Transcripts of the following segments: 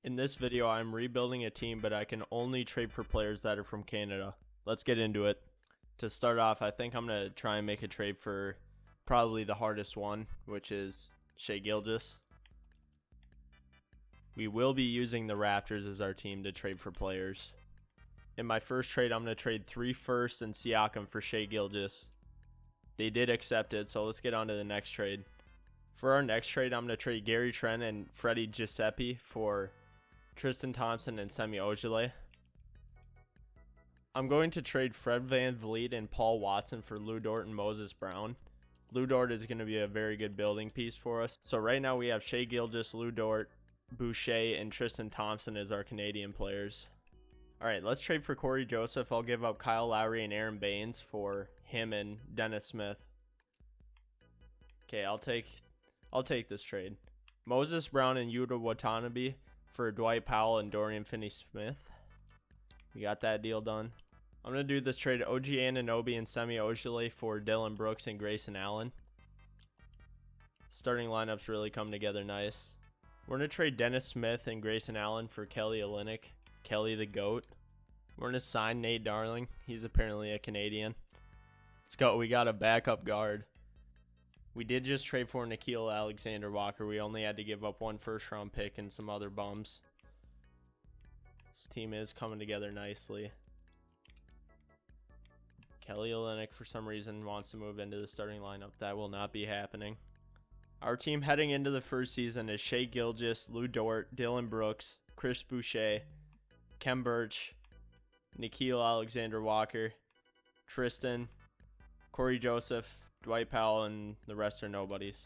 In this video, I'm rebuilding a team, but I can only trade for players that are from Canada. Let's get into it. To start off, I think I'm going to try and make a trade for probably the hardest one, which is Shai Gilgeous. We will be using the Raptors as our team to trade for players. In my first trade, I'm going to trade 3 firsts and Siakam for Shai Gilgeous. They did accept it, so let's get on to the next trade. For our next trade, I'm going to trade Gary Trent and Freddie Giuseppe for Tristan Thompson and Semi Ojeleye. I'm going to trade Fred VanVleet and Paul Watson for Lou Dort and Moses Brown. Lou Dort is going to be a very good building piece for us. So right now we have Shai Gilgeous, Lou Dort, Boucher, and Tristan Thompson as our Canadian players. Alright, let's trade for Corey Joseph. I'll give up Kyle Lowry and Aaron Baines for him and Dennis Smith. Okay, I'll take this trade. Moses Brown and Yuta Watanabe for Dwight Powell and Dorian Finney-Smith. We got that deal done. I'm going to do this trade OG Anunoby and Semi Ojeleye for Dylan Brooks and Grayson Allen. Starting lineup's really come together nice. We're going to trade Dennis Smith and Grayson Allen for Kelly Olynyk, Kelly the GOAT. We're going to sign Nate Darling. He's apparently a Canadian. Let's go. We got a backup guard. We did just trade for Nickeil Alexander-Walker. We only had to give up 1 first-round pick and some other bums. This team is coming together nicely. Kelly Olynyk, for some reason, wants to move into the starting lineup. That will not be happening. Our team heading into the first season is Shai Gilgeous, Lou Dort, Dylan Brooks, Chris Boucher, Khem Birch, Nickeil Alexander-Walker, Tristan, Corey Joseph, Dwight Powell, and the rest are nobodies.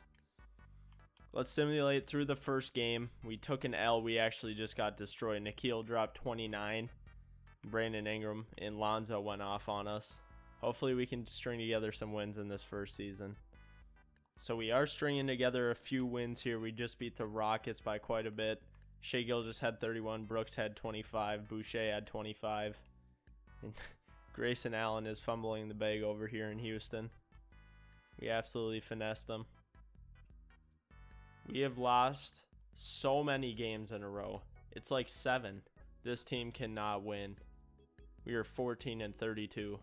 Let's simulate through the first game. We took an L. We actually just got destroyed. Nickeil dropped 29. Brandon Ingram and Lonzo went off on us. Hopefully we can string together some wins in this first season. So we are stringing together a few wins here. We just beat the Rockets by quite a bit. Shai Gilgeous had 31. Brooks had 25. Boucher had 25. And Grayson Allen is fumbling the bag over here in Houston. We absolutely finessed them. We have lost so many games in a row. It's like 7. This team cannot win. We are 14-32.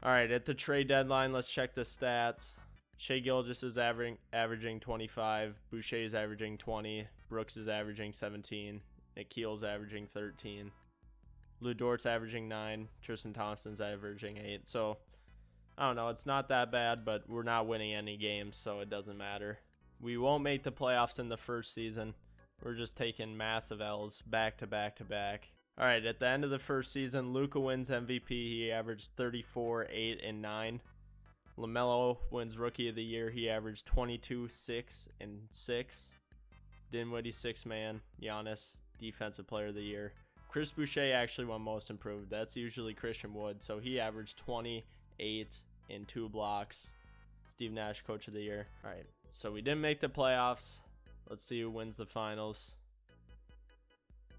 Alright, at the trade deadline, let's check the stats. Shai Gilgeous is averaging 25. Boucher is averaging 20. Brooks is averaging 17. Nickeil's averaging 13. Lou Dort's averaging 9. Tristan Thompson's averaging 8. So I don't know, it's not that bad, but we're not winning any games, so it doesn't matter. We won't make the playoffs in the first season. We're just taking massive L's back to back to back. Alright, at the end of the first season, Luka wins MVP. He averaged 34, 8, and 9. LaMelo wins Rookie of the Year. He averaged 22, 6, and 6. Dinwiddie, 6th man. Giannis, Defensive Player of the Year. Chris Boucher actually won Most Improved. That's usually Christian Wood, so he averaged 28 and 2 blocks. Steve Nash, Coach of the Year. All right, so we didn't make the playoffs. Let's see who wins the finals.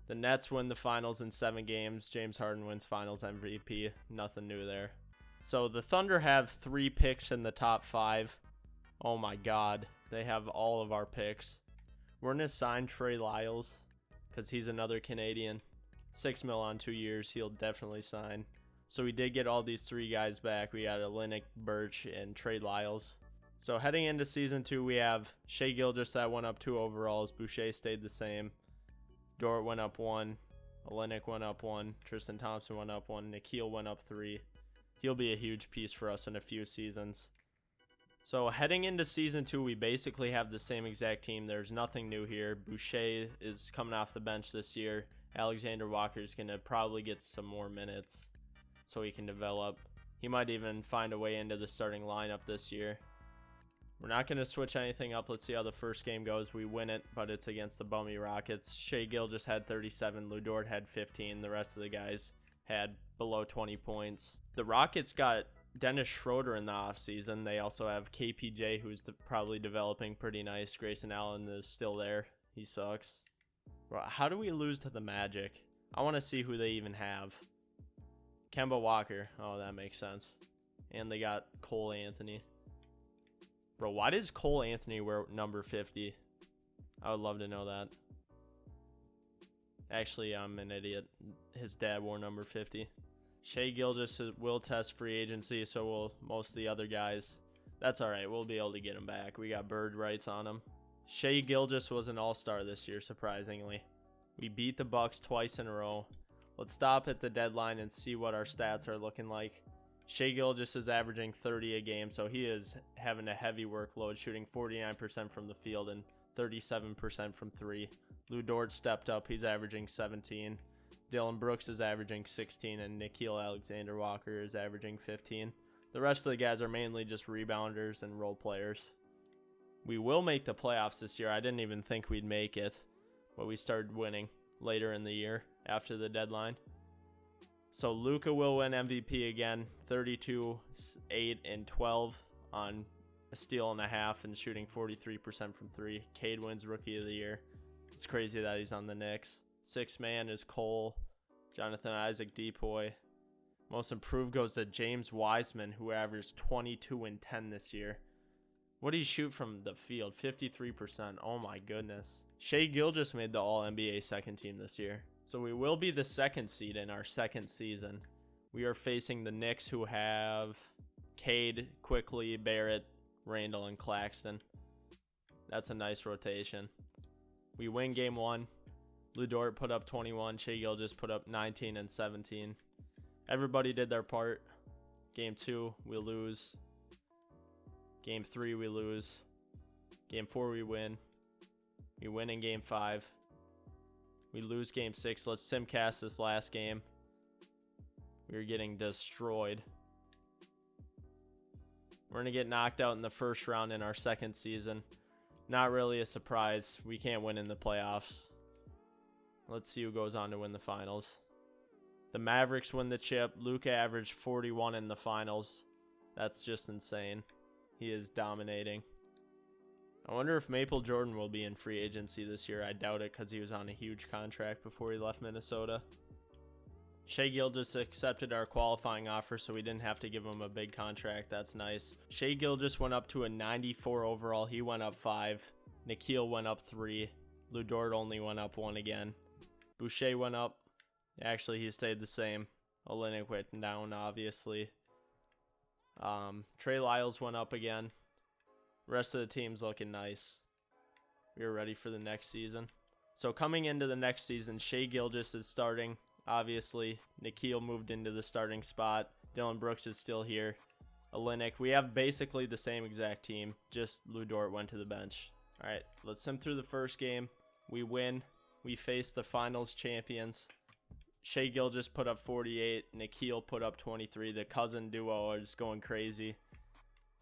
The Nets win the finals in 7 games. James Harden wins finals MVP. Nothing new there. So the Thunder have 3 picks in the top 5. Oh my God, they have all of our picks. We're going to sign Trey Lyles because he's another Canadian. $6 million on 2 years. He'll definitely sign. So we did get all these 3 guys back. We got Olynyk, Birch, and Trey Lyles. So heading into season 2, we have Shai Gilgeous that went up 2 overalls. Boucher stayed the same. Dort went up 1. Olynyk went up 1. Tristan Thompson went up 1. Nickeil went up 3. He'll be a huge piece for us in a few seasons. So heading into season 2, we basically have the same exact team. There's nothing new here. Boucher is coming off the bench this year. Alexander-Walker is going to probably get some more minutes so he can develop. He might even find a way into the starting lineup this year. We're not going to switch anything up. Let's see how the first game goes. We win it, but it's against the bummy Rockets. Shai Gilgeous had 37. Lou Dort had 15. The rest of the guys had below 20 points. The Rockets got Dennis Schroeder in the offseason. They also have KPJ, who's probably developing pretty nice. Grayson Allen is still there. He sucks. Bro, how do we lose to the Magic? I want to see who they even have. Kemba Walker. Oh, that makes sense. And they got Cole Anthony. Bro, why does Cole Anthony wear number 50? I would love to know that. Actually, I'm an idiot. His dad wore number 50. Shai Gilgeous will test free agency, so will most of the other guys. That's all right. We'll be able to get him back. We got bird rights on him. Shai Gilgeous was an all-star this year, surprisingly. We beat the Bucks twice in a row. Let's stop at the deadline and see what our stats are looking like. Shai Gilgeous is averaging 30 a game, so he is having a heavy workload, shooting 49% from the field and 37% from three. Lou Dort stepped up. He's averaging 17. Dylan Brooks is averaging 16, and Nickeil Alexander-Walker is averaging 15. The rest of the guys are mainly just rebounders and role players. We will make the playoffs this year. I didn't even think we'd make it, but we started winning later in the year after the deadline. So Luka will win MVP again, 32, 8, and 12 on a steal and a half and shooting 43% from three. Cade wins Rookie of the Year. It's crazy that he's on the Knicks. Sixth man is Cole, Jonathan Isaac, Depoy. Most improved goes to James Wiseman, who averaged 22 and 10 this year. What did he shoot from the field? 53%. Oh my goodness. Shai Gilgeous made the All-NBA second team this year. So we will be the second seed in our second season. We are facing the Knicks, who have Cade, Quickly, Barrett, Randall, and Claxton. That's a nice rotation. We win game one. Lou Dort put up 21. Shai Gilgeous put up 19 and 17. Everybody did their part. Game two, we lose. Game three, we lose. Game four, we win. We win in game five. We lose game six. Let's simcast this last game. We are getting destroyed. We're going to get knocked out in the first round in our second season. Not really a surprise. We can't win in the playoffs. Let's see who goes on to win the finals. The Mavericks win the chip. Luka averaged 41 in the finals. That's just insane. He is dominating. I wonder if Maple Jordan will be in free agency this year. I doubt it because he was on a huge contract before he left Minnesota. Shai Gilgeous accepted our qualifying offer, so we didn't have to give him a big contract. That's nice. Shai Gilgeous went up to a 94 overall. He went up 5. Nickeil went up 3. Lou Dort only went up 1 again. Boucher went up. Actually, he stayed the same. Olynyk went down, obviously. Trey Lyles went up again. Rest of the team's looking nice. We are ready for the next season. So coming into the next season, Shai Gilgeous is starting. Obviously, Nickeil moved into the starting spot. Dylan Brooks is still here. Olynyk. We have basically the same exact team. Just Lou Dort went to the bench. All right, let's sim through the first game. We win. We face the finals champions. Shai Gilgeous put up 48. Nickeil put up 23. The cousin duo is going crazy.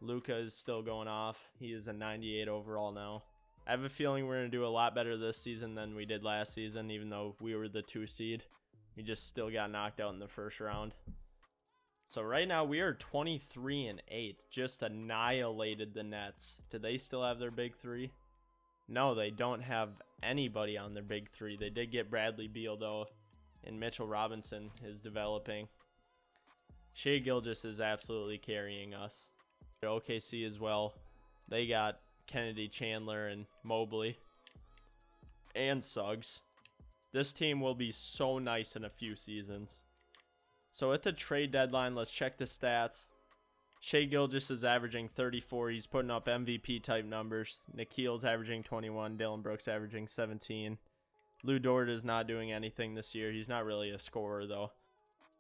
Luka is still going off. He is a 98 overall now. I have a feeling we're going to do a lot better this season than we did last season, even though we were the 2 seed. We just still got knocked out in the first round. So right now we are 23 and 8. Just annihilated the Nets. Do they still have their big 3? No, they don't have anybody on their big 3. They did get Bradley Beal though, and Mitchell Robinson is developing. Shai Gilgeous is absolutely carrying us. OKC as well. They got Kennedy, Chandler, and Mobley. And Suggs. This team will be so nice in a few seasons. So at the trade deadline, let's check the stats. Shai Gilgeous is averaging 34. He's putting up MVP type numbers. Nickeil's averaging 21. Dylan Brooks averaging 17. Lou Dort is not doing anything this year. He's not really a scorer though.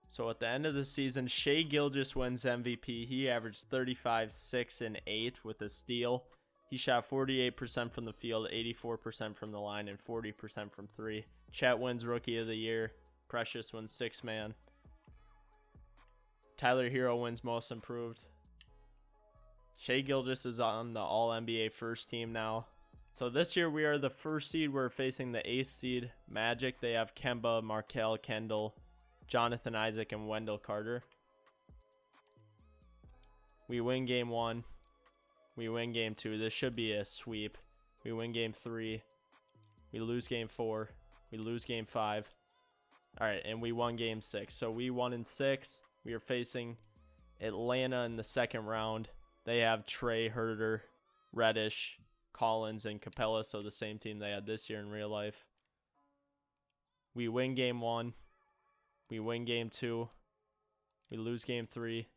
So at the end of the season, Shai Gilgeous wins MVP. He averaged 35, 6, and 8 with a steal. He shot 48% from the field, 84% from the line, and 40% from 3. Chet wins Rookie of the Year. Precious wins 6th man. Tyler Hero wins Most Improved. Shai Gilgeous is on the All-NBA first team now. So this year we are the first seed. We're facing the 8th seed, Magic. They have Kemba, Markelle, Kendall, Jonathan Isaac, and Wendell Carter. We win game 1. We win game 2. This should be a sweep. We win game 3. We lose game 4. We lose game 5. All right, and we won game 6. So we won in 6. We are facing Atlanta in the second round. They have Trey, Herter, Reddish, Collins, and Capella, so the same team they had this year in real life. We win game 1. We win game 2. We lose game 3.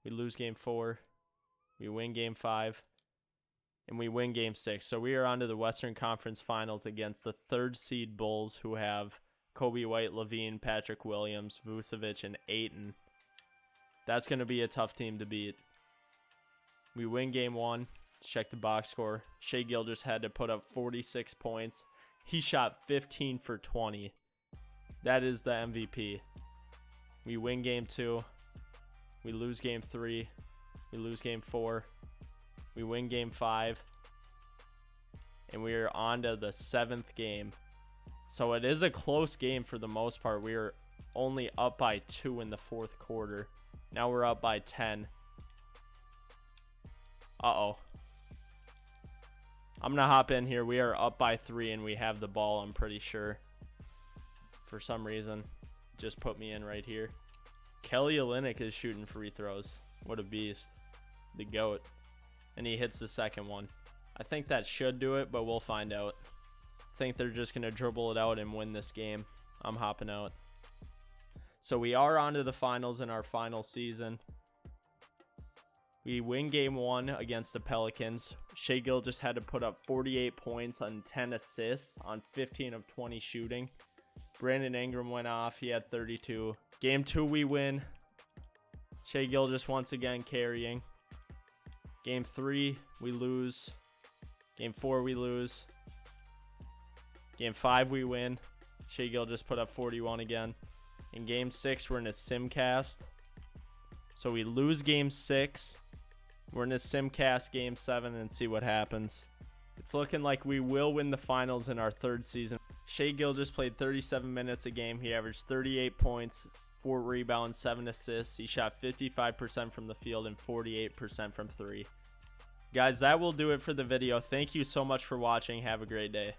We lose game 4. We win game 5. And we win game 6. So we are on to the Western Conference Finals against the 3rd seed Bulls, who have Kobe White, Levine, Patrick Williams, Vucevic, and Ayton. That's going to be a tough team to beat. We win game 1. Check the box score. Shai Gilgeous had to put up 46 points. He shot 15 for 20. That is the MVP. We win game 2. We lose game 3. We lose game 4. We win game 5. And we are on to the 7th game. So it is a close game for the most part. We are only up by 2 in the 4th quarter. Now we're up by 10. Uh-oh. I'm going to hop in here. We are up by 3 and we have the ball, I'm pretty sure. For some reason. Just put me in right here. Kelly Olynyk is shooting free throws. What a beast. The GOAT. And he hits the second one. I think that should do it, but we'll find out. I think they're just going to dribble it out and win this game. I'm hopping out. So we are on to the finals in our final season. We win game 1 against the Pelicans. Shai Gilgeous had to put up 48 points on 10 assists on 15 of 20 shooting. Brandon Ingram went off. He had 32. Game 2 we win. Shai Gilgeous once again carrying. Game 3 we lose. Game 4 we lose. Game 5 we win. Shai Gilgeous put up 41 again. In game 6 we're in a simcast. So we lose game 6. We're in a simcast game 7 and see what happens. It's looking like we will win the finals in our 3rd season. Shai Gilgeous played 37 minutes a game. He averaged 38 points, 4 rebounds, 7 assists. He shot 55% from the field and 48% from 3. Guys, that will do it for the video. Thank you so much for watching. Have a great day.